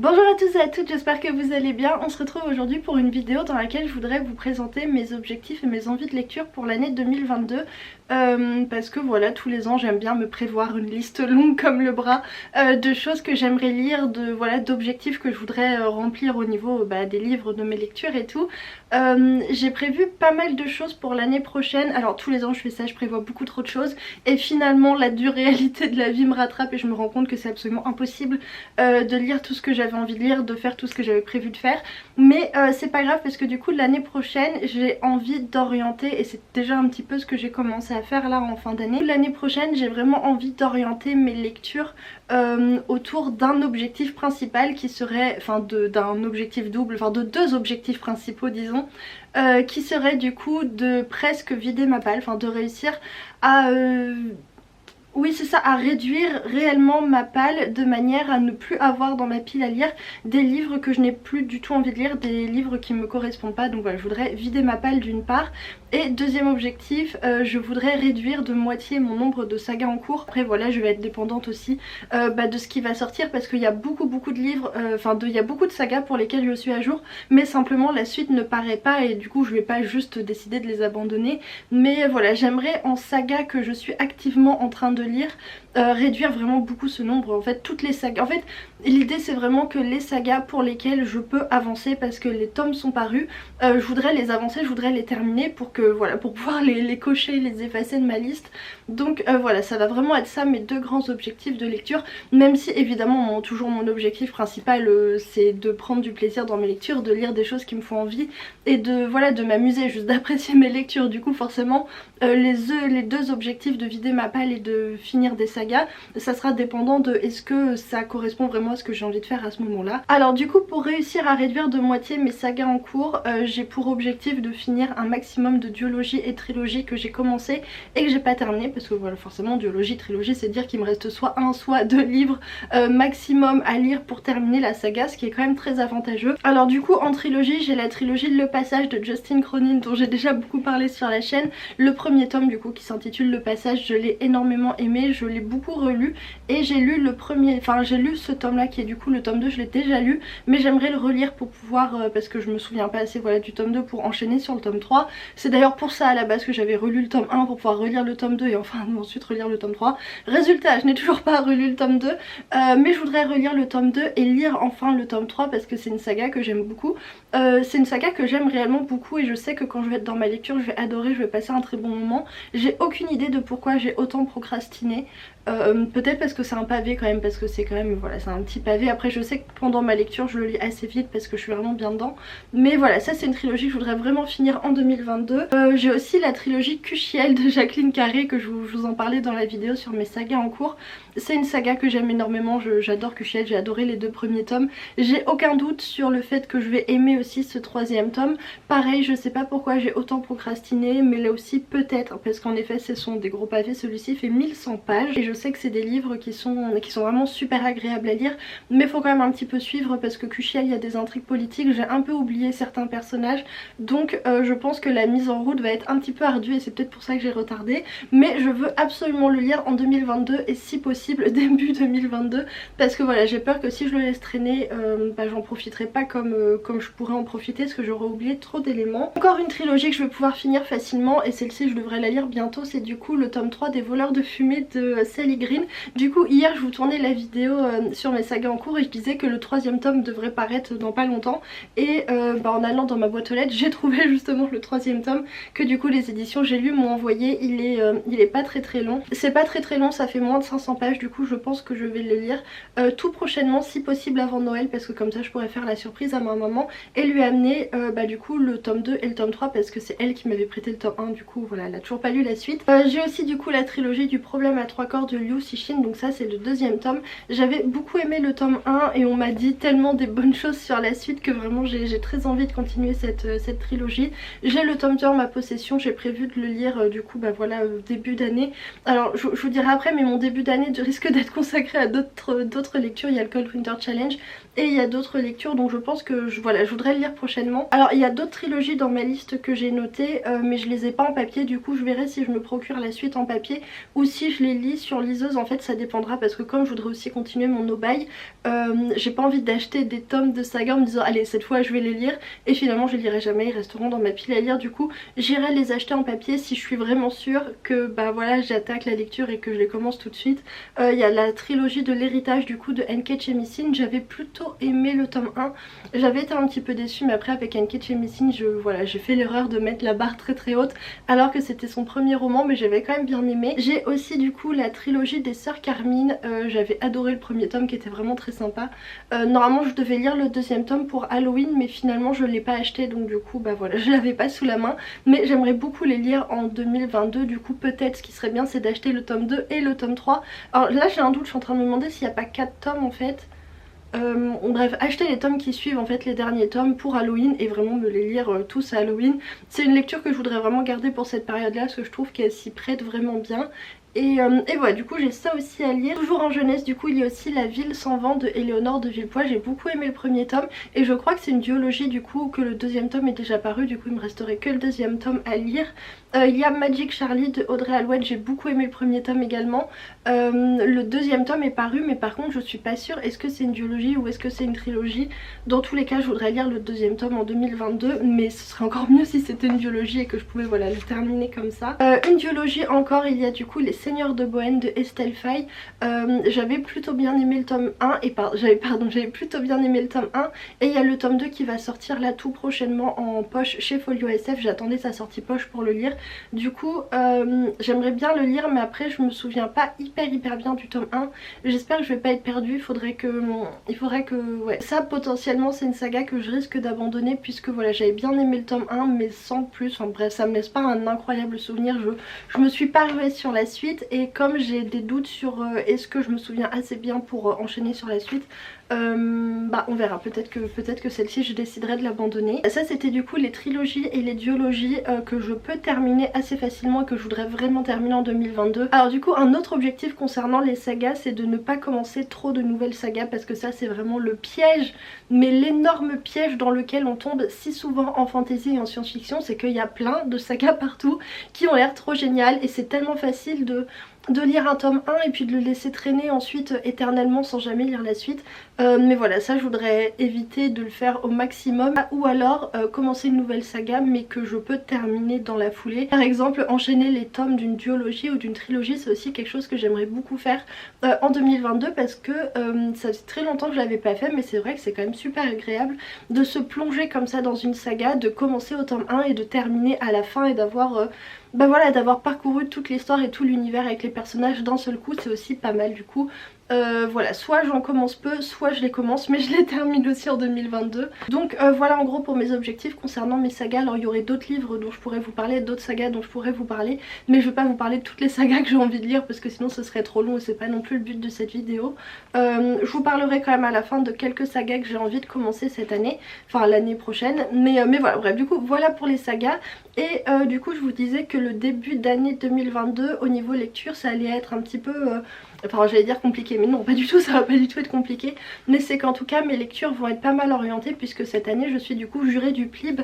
Bonjour à tous et à toutes, j'espère que vous allez bien. On se retrouve aujourd'hui pour une vidéo dans laquelle je voudrais vous présenter mes objectifs et mes envies de lecture pour l'année 2022. Parce que voilà, tous les ans j'aime bien me prévoir une liste longue comme le bras de choses que j'aimerais lire, d'objectifs que je voudrais remplir au niveau des livres, de mes lectures et tout. J'ai prévu pas mal de choses pour l'année prochaine. Alors tous les ans je fais ça, je prévois beaucoup trop de choses et finalement la dure réalité de la vie me rattrape et je me rends compte que c'est absolument impossible de lire tout ce que j'avais envie de lire, de faire tout ce que j'avais prévu de faire. Mais c'est pas grave parce que du coup l'année prochaine j'ai envie d'orienter, et c'est déjà un petit peu ce que j'ai commencé à faire là en fin d'année. L'année prochaine j'ai vraiment envie d'orienter mes lectures autour d'un objectif principal qui serait, d'un objectif double, de deux objectifs principaux disons, qui serait du coup de presque vider ma palle, de réussir à... oui c'est ça, à réduire réellement ma palle de manière à ne plus avoir dans ma pile à lire des livres que je n'ai plus du tout envie de lire, des livres qui me correspondent pas. Donc voilà, je voudrais vider ma palle d'une part. Et deuxième objectif, je voudrais réduire de moitié mon nombre de sagas en cours. Après voilà, je vais être dépendante aussi de ce qui va sortir parce qu'il y a beaucoup de livres, il y a beaucoup de sagas pour lesquelles je suis à jour, mais simplement la suite ne paraît pas et du coup je vais pas juste décider de les abandonner. Mais voilà, j'aimerais en saga que je suis activement en train de lire réduire vraiment beaucoup ce nombre. En fait toutes les sagas, en fait l'idée c'est vraiment que les sagas pour lesquelles je peux avancer parce que les tomes sont parus, je voudrais les avancer, je voudrais les terminer pour que voilà, pour pouvoir les cocher, les effacer de ma liste. Donc voilà, ça va vraiment être ça mes deux grands objectifs de lecture, même si évidemment toujours mon objectif principal c'est de prendre du plaisir dans mes lectures, de lire des choses qui me font envie et de m'amuser, juste d'apprécier mes lectures. Du coup forcément les deux objectifs de vider ma palle et de finir des sagas, ça sera dépendant de est-ce que ça correspond vraiment à ce que j'ai envie de faire à ce moment là. Alors du coup pour réussir à réduire de moitié mes sagas en cours, j'ai pour objectif de finir un maximum de duologie et trilogie que j'ai commencé et que j'ai pas terminé, parce que voilà forcément duologie, trilogie c'est dire qu'il me reste soit un soit deux livres maximum à lire pour terminer la saga, ce qui est quand même très avantageux. Alors du coup en trilogie j'ai la trilogie Le Passage de Justin Cronin dont j'ai déjà beaucoup parlé sur la chaîne. Le premier tome du coup qui s'intitule Le Passage, je l'ai énormément aimé, je l'ai beaucoup relu et j'ai lu j'ai lu ce tome là qui est du coup le tome 2, je l'ai déjà lu mais j'aimerais le relire pour pouvoir, parce que je me souviens pas assez voilà du tome 2 pour enchaîner sur le tome 3. C'est d'ailleurs pour ça à la base que j'avais relu le tome 1 pour pouvoir relire le tome 2 et enfin ensuite relire le tome 3. Résultat, je n'ai toujours pas relu le tome 2 mais je voudrais relire le tome 2 et lire enfin le tome 3 parce que c'est une saga que j'aime beaucoup. C'est une saga que j'aime réellement beaucoup et je sais que quand je vais être dans ma lecture je vais adorer, je vais passer un très bon moment. J'ai aucune idée de pourquoi j'ai autant procrastiné. Peut-être parce que c'est un pavé quand même, parce que c'est quand même, voilà, c'est un petit pavé. Après je sais que pendant ma lecture je le lis assez vite parce que je suis vraiment bien dedans. Mais voilà, ça c'est une trilogie que je voudrais vraiment finir en 2022. J'ai aussi la trilogie Kushiel de Jacqueline Carré que je vous en parlais dans la vidéo sur mes sagas en cours. C'est une saga que j'aime énormément, j'adore Kushiel, j'ai adoré les deux premiers tomes. J'ai aucun doute sur le fait que je vais aimer aussi ce troisième tome. Pareil, je sais pas pourquoi j'ai autant procrastiné, mais là aussi peut-être parce qu'en effet ce sont des gros pavés, celui-ci fait 1100 pages et je sais que c'est des livres qui sont vraiment super agréables à lire, mais faut quand même un petit peu suivre parce que Kushiel il y a des intrigues politiques, j'ai un peu oublié certains personnages, donc je pense que la mise en route va être un petit peu ardue et c'est peut-être pour ça que j'ai retardé, mais je veux absolument le lire en 2022 et si possible début 2022 parce que voilà, j'ai peur que si je le laisse traîner j'en profiterai pas comme je pourrais en profiter parce que j'aurais oublié trop d'éléments. Encore une trilogie que je vais pouvoir finir facilement et celle-ci je devrais la lire bientôt, c'est du coup le tome 3 des Voleurs de Fumée de Sally Green. Du coup hier je vous tournais la vidéo sur mes sagas en cours et je disais que le troisième tome devrait paraître dans pas longtemps et en allant dans ma boîte aux lettres j'ai trouvé justement le troisième tome que du coup les éditions J'ai lu m'ont envoyé. Il est pas très long, c'est pas très long, ça fait moins de 500 pages, du coup je pense que je vais le lire tout prochainement, si possible avant Noël, parce que comme ça je pourrais faire la surprise à ma maman et lui amener du coup le tome 2 et le tome 3 parce que c'est elle qui m'avait prêté le tome 1, du coup voilà, elle a toujours pas lu la suite. J'ai aussi du coup la trilogie du Problème à trois corps de Liu Cixin, donc ça c'est le deuxième tome. J'avais beaucoup aimé le tome 1 et on m'a dit tellement des bonnes choses sur la suite que vraiment j'ai très envie de continuer cette trilogie. J'ai le tome 2 en ma possession, j'ai prévu de le lire du coup voilà début d'année. Alors je vous dirai après, mais mon début d'année risque d'être consacrée à d'autres lectures. Il y a le Cold Winter Challenge et il y a d'autres lectures, donc je pense que je voudrais le lire prochainement. Alors il y a d'autres trilogies dans ma liste que j'ai notées, mais je les ai pas en papier, du coup je verrai si je me procure la suite en papier ou si je les lis sur liseuse. En fait ça dépendra, parce que comme je voudrais aussi continuer mon no-buy, j'ai pas envie d'acheter des tomes de saga en me disant allez cette fois je vais les lire et finalement je les lirai jamais, ils resteront dans ma pile à lire. Du coup j'irai les acheter en papier si je suis vraiment sûre que bah voilà j'attaque la lecture et que je les commence tout de suite. Il y a la trilogie de l'héritage du coup de N.K. Jemisin, j'avais plutôt aimé le tome 1, j'avais été un petit peu déçue, mais après avec N.K. Jemisin j'ai fait l'erreur de mettre la barre très haute alors que c'était son premier roman, mais j'avais quand même bien aimé. J'ai aussi du coup la trilogie des sœurs Carmine, j'avais adoré le premier tome qui était vraiment très sympa. Normalement je devais lire le deuxième tome pour Halloween, mais finalement je l'ai pas acheté, donc du coup bah voilà je l'avais pas sous la main, mais j'aimerais beaucoup les lire en 2022. Du coup peut-être ce qui serait bien c'est d'acheter le tome 2 et le tome 3. Alors là j'ai un doute, je suis en train de me demander s'il n'y a pas 4 tomes en fait. Bref, acheter les tomes qui suivent en fait, les derniers tomes pour Halloween, et vraiment me les lire tous à Halloween. C'est une lecture que je voudrais vraiment garder pour cette période là parce que je trouve qu'elle s'y prête vraiment bien. Et voilà, du coup j'ai ça aussi à lire. Toujours en jeunesse, du coup il y a aussi La ville sans vent de Éléonore de Villepoix. J'ai beaucoup aimé le premier tome et je crois que c'est une duologie du coup, que le deuxième tome est déjà paru, du coup il me resterait que le deuxième tome à lire. Il y a Magic Charlie de Audrey Alouette, j'ai beaucoup aimé le premier tome également. Le deuxième tome est paru, mais par contre je suis pas sûre est-ce que c'est une duologie ou est-ce que c'est une trilogie. Dans tous les cas je voudrais lire le deuxième tome en 2022, mais ce serait encore mieux si c'était une duologie et que je pouvais voilà le terminer comme ça. Une duologie encore, il y a du coup Les Seigneurs de Bohème de Estelle Faye. J'avais plutôt bien aimé le tome 1 et j'avais plutôt bien aimé le tome 1, et il y a le tome 2 qui va sortir là tout prochainement en poche chez Folio SF. J'attendais sa sortie poche pour le lire. Du coup j'aimerais bien le lire, mais après je me souviens pas hyper bien du tome 1. J'espère que je vais pas être perdue. Il faudrait que ouais, ça potentiellement c'est une saga que je risque d'abandonner, puisque voilà j'avais bien aimé le tome 1 mais sans plus. Enfin bref, ça me laisse pas un incroyable souvenir. Je me suis pas ruée sur la suite, et comme j'ai des doutes sur est-ce que je me souviens assez bien pour enchaîner sur la suite, bah on verra, peut-être que celle-ci je déciderai de l'abandonner. Ça c'était du coup les trilogies et les duologies que je peux terminer assez facilement et que je voudrais vraiment terminer en 2022. Alors du coup un autre objectif concernant les sagas, c'est de ne pas commencer trop de nouvelles sagas, parce que ça c'est vraiment le piège, mais l'énorme piège dans lequel on tombe si souvent en fantasy et en science-fiction, c'est qu'il y a plein de sagas partout qui ont l'air trop géniales, et c'est tellement facile de lire un tome 1 et puis de le laisser traîner ensuite éternellement sans jamais lire la suite. Mais voilà, ça je voudrais éviter de le faire au maximum, ou alors commencer une nouvelle saga mais que je peux terminer dans la foulée. Par exemple enchaîner les tomes d'une duologie ou d'une trilogie, c'est aussi quelque chose que j'aimerais beaucoup faire en 2022, parce que ça fait très longtemps que je l'avais pas fait, mais c'est vrai que c'est quand même super agréable de se plonger comme ça dans une saga, de commencer au tome 1 et de terminer à la fin, et d'avoir bah voilà, d'avoir parcouru toute l'histoire et tout l'univers avec les personnages d'un seul coup. C'est aussi pas mal du coup. Voilà, soit j'en commence peu, soit je les commence, mais je les termine aussi en 2022. Donc voilà en gros pour mes objectifs concernant mes sagas. Alors il y aurait d'autres livres dont je pourrais vous parler, d'autres sagas dont je pourrais vous parler, mais je vais pas vous parler de toutes les sagas que j'ai envie de lire parce que sinon ce serait trop long et c'est pas non plus le but de cette vidéo. Je vous parlerai quand même à la fin de quelques sagas que j'ai envie de commencer cette année, enfin l'année prochaine, mais voilà, bref, du coup voilà pour les sagas. Et du coup je vous disais que le début d'année 2022 au niveau lecture ça allait être un petit peu enfin j'allais dire compliqué, mais non pas du tout, ça va pas du tout être compliqué, mais c'est qu'en tout cas mes lectures vont être pas mal orientées, puisque cette année je suis du coup jurée du PLIB.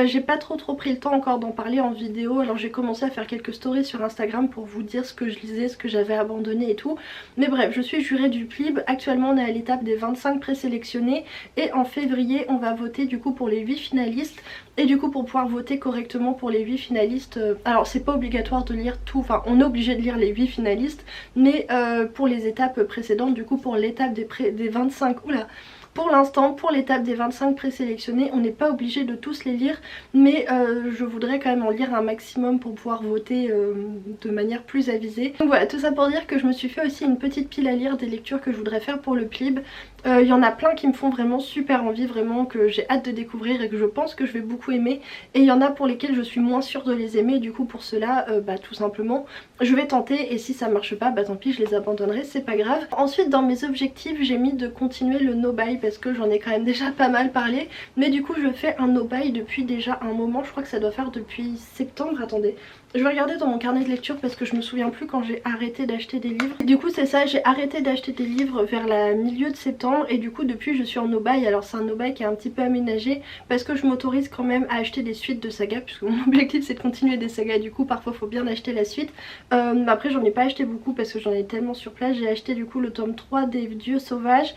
J'ai pas trop pris le temps encore d'en parler en vidéo. Alors j'ai commencé à faire quelques stories sur Instagram pour vous dire ce que je lisais, ce que j'avais abandonné et tout, mais bref, je suis jurée du PLIB. Actuellement on est à l'étape des 25 présélectionnés, et en février on va voter du coup pour les 8 finalistes. Et du coup pour pouvoir voter correctement pour les 8 finalistes, alors c'est pas obligatoire de lire tout, enfin on est obligé de lire les 8 finalistes, mais pour les étapes précédentes, du coup pour l'étape des 25, oula, pour l'instant, pour l'étape des 25 présélectionnés, on n'est pas obligé de tous les lire, mais je voudrais quand même en lire un maximum pour pouvoir voter de manière plus avisée. Donc voilà, tout ça pour dire que je me suis fait aussi une petite pile à lire des lectures que je voudrais faire pour le PLIB. Il y en a plein qui me font vraiment super envie, vraiment que j'ai hâte de découvrir et que je pense que je vais beaucoup aimer. Et il y en a pour lesquels je suis moins sûre de les aimer, du coup pour cela, bah tout simplement, je vais tenter, et si ça marche pas, bah tant pis, je les abandonnerai, c'est pas grave. Ensuite dans mes objectifs, j'ai mis de continuer le no-buy, parce que j'en ai quand même déjà pas mal parlé, mais du coup je fais un no-buy depuis déjà un moment, je crois que ça doit faire depuis septembre, attendez, Je vais regarder dans mon carnet de lecture parce que je me souviens plus quand j'ai arrêté d'acheter des livres. Du coup c'est ça, j'ai arrêté d'acheter des livres vers la milieu de septembre et du coup depuis je suis en no-buy. Alors c'est un no-buy qui est un petit peu aménagé parce que je m'autorise quand même à acheter des suites de sagas puisque mon objectif c'est de continuer des sagas, du coup parfois faut bien acheter la suite. Après j'en ai pas acheté beaucoup parce que j'en ai tellement sur place. J'ai acheté du coup le tome 3 des Dieux Sauvages.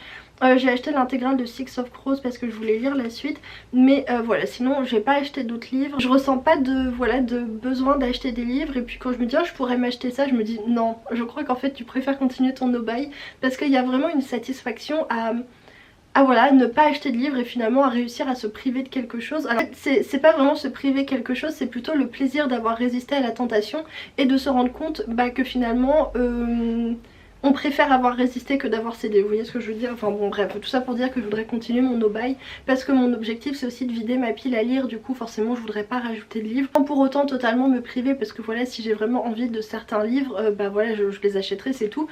J'ai acheté l'intégrale de Six of Crows parce que je voulais lire la suite, mais voilà, sinon j'ai pas acheté d'autres livres. Je ressens pas de besoin d'acheter des livres, et puis quand je me dis oh, je pourrais m'acheter ça, je me dis non, je crois qu'en fait tu préfères continuer ton no-buy parce qu'il y a vraiment une satisfaction à voilà, ne pas acheter de livres et finalement à réussir à se priver de quelque chose. Alors c'est pas vraiment se priver de quelque chose, c'est plutôt le plaisir d'avoir résisté à la tentation et de se rendre compte que finalement on préfère avoir résisté que d'avoir cédé, vous voyez ce que je veux dire? Enfin bon bref, tout ça pour dire que je voudrais continuer mon no-buy parce que mon objectif c'est aussi de vider ma pile à lire, du coup forcément je voudrais pas rajouter de livres sans pour autant totalement me priver, parce que voilà, si j'ai vraiment envie de certains livres, voilà je les achèterai, c'est tout.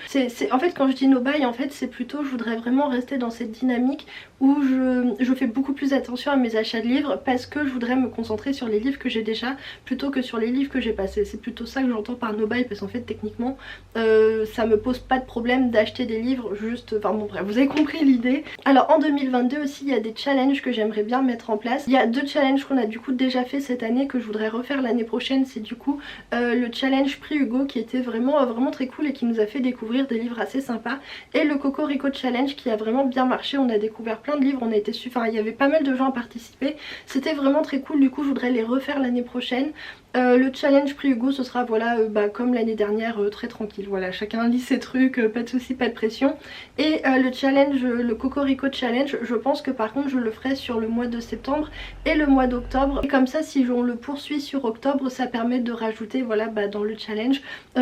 En fait quand je dis no-buy, en fait c'est plutôt je voudrais vraiment rester dans cette dynamique où je fais beaucoup plus attention à mes achats de livres parce que je voudrais me concentrer sur les livres que j'ai déjà plutôt que sur les livres que j'ai passés. C'est plutôt ça que j'entends par no-buy, parce qu'en fait techniquement ça me pose pas de problème d'acheter des livres, juste, enfin bon bref, vous avez compris l'idée. Alors en 2022 aussi il y a des challenges que j'aimerais bien mettre en place. Il y a deux challenges qu'on a du coup déjà fait cette année que je voudrais refaire l'année prochaine. C'est du coup le challenge Prix Hugo qui était vraiment très cool et qui nous a fait découvrir des livres assez sympas, et le Cocorico Challenge qui a vraiment bien marché. On a découvert plein de livres, on a été enfin il y avait pas mal de gens à participer, c'était vraiment très cool. Du coup je voudrais les refaire l'année prochaine. Le challenge Prix Hugo ce sera voilà comme l'année dernière, très tranquille, voilà, chacun lit ses trucs, pas de soucis, pas de pression. Et le challenge, le Cocorico Challenge, je pense que par contre je le ferai sur le mois de septembre et le mois d'octobre, et comme ça si on le poursuit sur octobre, ça permet de rajouter voilà dans le challenge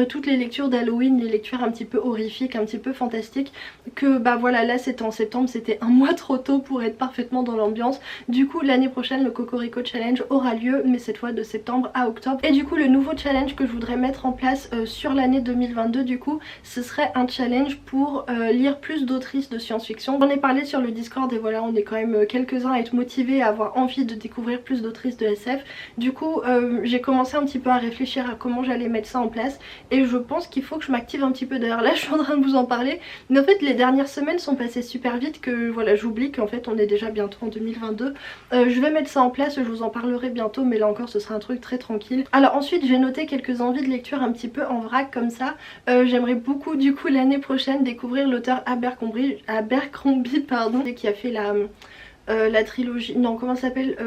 toutes les lectures d'Halloween, les lectures un petit peu horrifiques, un petit peu fantastiques, que voilà là c'était en septembre, c'était un mois trop tôt pour être parfaitement dans l'ambiance. Du coup l'année prochaine le Cocorico Challenge aura lieu, mais cette fois de septembre à octobre. Et du coup le nouveau challenge que je voudrais mettre en place sur l'année 2022, du coup ce serait un challenge pour lire plus d'autrices de science-fiction. J'en ai parlé sur le Discord et voilà, on est quand même quelques-uns à être motivés, à avoir envie de découvrir plus d'autrices de SF. Du coup j'ai commencé un petit peu à réfléchir à comment j'allais mettre ça en place, et je pense qu'il faut que je m'active un petit peu. D'ailleurs là je suis en train de vous en parler, mais en fait les dernières semaines sont passées super vite que voilà, j'oublie qu'en fait on est déjà bientôt en 2022. Je vais mettre ça en place, je vous en parlerai bientôt, mais là encore ce sera un truc très tranquille. Alors ensuite j'ai noté quelques envies de lecture un petit peu en vrac comme ça. J'aimerais beaucoup du coup l'année prochaine découvrir l'auteur Abercrombie pardon, qui a fait la trilogie, non comment ça s'appelle,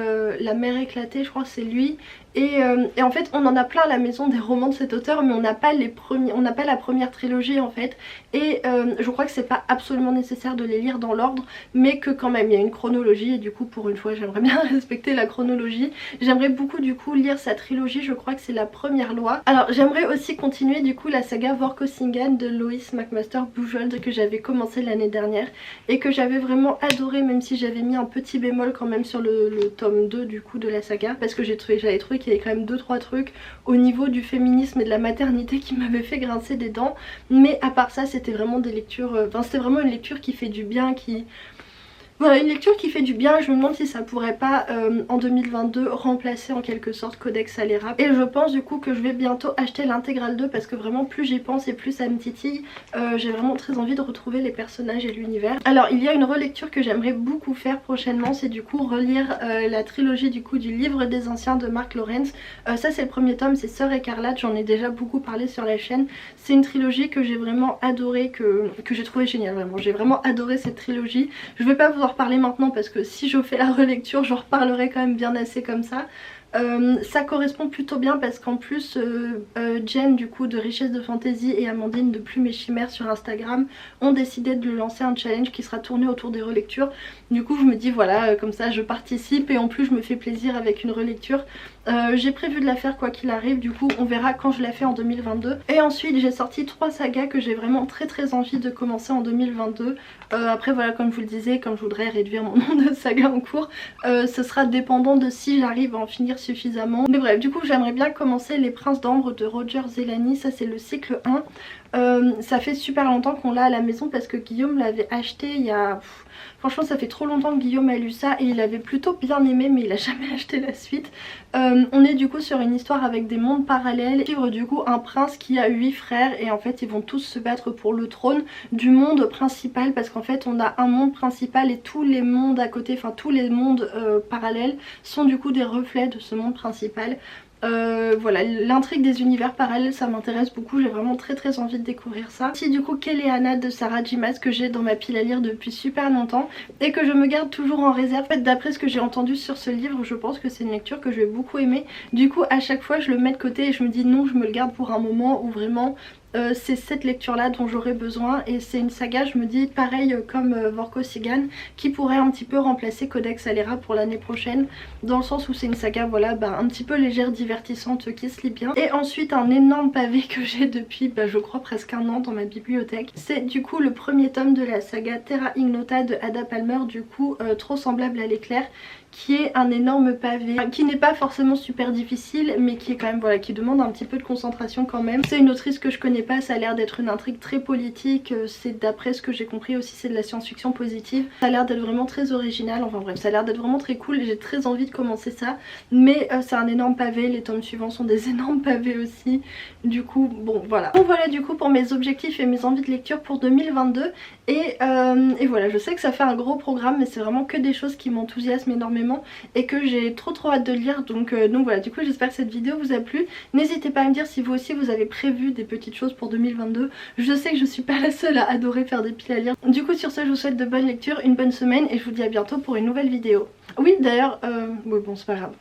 La mer éclatée, je crois que c'est lui. Et en fait on en a plein à la maison des romans de cet auteur, mais on n'a pas les premiers, on n'a pas la première trilogie en fait. Et je crois que c'est pas absolument nécessaire de les lire dans l'ordre, mais que quand même il y a une chronologie, et du coup pour une fois j'aimerais bien respecter la chronologie. J'aimerais beaucoup du coup lire sa trilogie, je crois que c'est La Première Loi. Alors j'aimerais aussi continuer du coup la saga Vorkosingen de Lois McMaster Bujold que j'avais commencé l'année dernière et que j'avais vraiment adoré, même si j'avais mis un petit bémol quand même sur le tome 2 du coup de la saga, parce que j'avais trouvé qu'il y avait quand même 2-3 trucs au niveau du féminisme et de la maternité qui m'avaient fait grincer des dents, mais à part ça c'était vraiment des lectures, enfin c'était vraiment une lecture qui fait du bien, voilà, une lecture qui fait du bien. Je me demande si ça pourrait pas en 2022 remplacer en quelque sorte Codex Alera. Et je pense du coup que je vais bientôt acheter l'intégrale 2 parce que vraiment plus j'y pense et plus ça me titille. J'ai vraiment très envie de retrouver les personnages et l'univers. Alors il y a une relecture que j'aimerais beaucoup faire prochainement, c'est du coup relire la trilogie du coup du Livre des Anciens de Mark Lawrence. Ça c'est le premier tome, c'est Sœur Écarlate, j'en ai déjà beaucoup parlé sur la chaîne. C'est une trilogie que j'ai vraiment adorée, que j'ai trouvé géniale, vraiment. J'ai vraiment adoré cette trilogie. Je vais pas vous en reparler maintenant parce que si je fais la relecture j'en reparlerai quand même bien assez comme ça. Ça correspond plutôt bien parce qu'en plus Jen du coup de Richesse de Fantaisie et Amandine de Plume et Chimère sur Instagram ont décidé de lancer un challenge qui sera tourné autour des relectures. Du coup je me dis voilà, comme ça je participe et en plus je me fais plaisir avec une relecture. J'ai prévu de la faire quoi qu'il arrive, du coup on verra quand je la fais en 2022. Et ensuite j'ai sorti 3 sagas que j'ai vraiment très envie de commencer en 2022. Après voilà, comme je vous le disais, comme je voudrais réduire mon nombre de sagas en cours, ce sera dépendant de si j'arrive à en finir suffisamment. Mais bref, du coup j'aimerais bien commencer Les Princes d'Ambre de Roger Zelazny, ça c'est le cycle Ça fait super longtemps qu'on l'a à la maison parce que Guillaume l'avait acheté il y a... Franchement ça fait trop longtemps que Guillaume a lu ça et il avait plutôt bien aimé mais il a jamais acheté la suite. On est du coup sur une histoire avec des mondes parallèles. Suivre du coup un prince qui a 8 frères et en fait ils vont tous se battre pour le trône du monde principal parce qu'en fait on a un monde principal et tous les mondes à côté, enfin tous les mondes parallèles sont du coup des reflets de ce monde principal. Voilà, l'intrigue des univers parallèles ça m'intéresse beaucoup, j'ai vraiment très envie de découvrir ça. Si du coup Keleana de Sarah J. Maas que j'ai dans ma pile à lire depuis super longtemps et que je me garde toujours en réserve. En fait d'après ce que j'ai entendu sur ce livre je pense que c'est une lecture que je vais beaucoup aimer. Du coup à chaque fois je le mets de côté et je me dis non, je me le garde pour un moment où vraiment c'est cette lecture là dont j'aurais besoin et c'est une saga, je me dis pareil comme Vorko Sigan qui pourrait un petit peu remplacer Codex Alera pour l'année prochaine dans le sens où c'est une saga voilà un petit peu légère, divertissante qui se lit bien. Et ensuite un énorme pavé que j'ai depuis je crois presque un an dans ma bibliothèque, c'est du coup le premier tome de la saga Terra Ignota de Ada Palmer, du coup trop semblable à l'éclair, qui est un énorme pavé qui n'est pas forcément super difficile mais qui est quand même voilà, qui demande un petit peu de concentration quand même. C'est une autrice que je connais pas, ça a l'air d'être une intrigue très politique, c'est d'après ce que j'ai compris aussi c'est de la science-fiction positive, ça a l'air d'être vraiment très original, enfin bref ça a l'air d'être vraiment très cool, j'ai très envie de commencer ça mais c'est un énorme pavé, les tomes suivants sont des énormes pavés aussi, du coup bon voilà. Donc voilà du coup pour mes objectifs et mes envies de lecture pour 2022 et voilà, je sais que ça fait un gros programme mais c'est vraiment que des choses qui m'enthousiasment énormément et que j'ai trop hâte de lire donc voilà, du coup j'espère que cette vidéo vous a plu. N'hésitez pas à me dire si vous aussi vous avez prévu des petites choses pour 2022. Je sais que je suis pas la seule à adorer faire des piles à lire. Du coup sur ce je vous souhaite de bonnes lectures, une bonne semaine et je vous dis à bientôt pour une nouvelle vidéo. Oui d'ailleurs, oui bon c'est pas grave.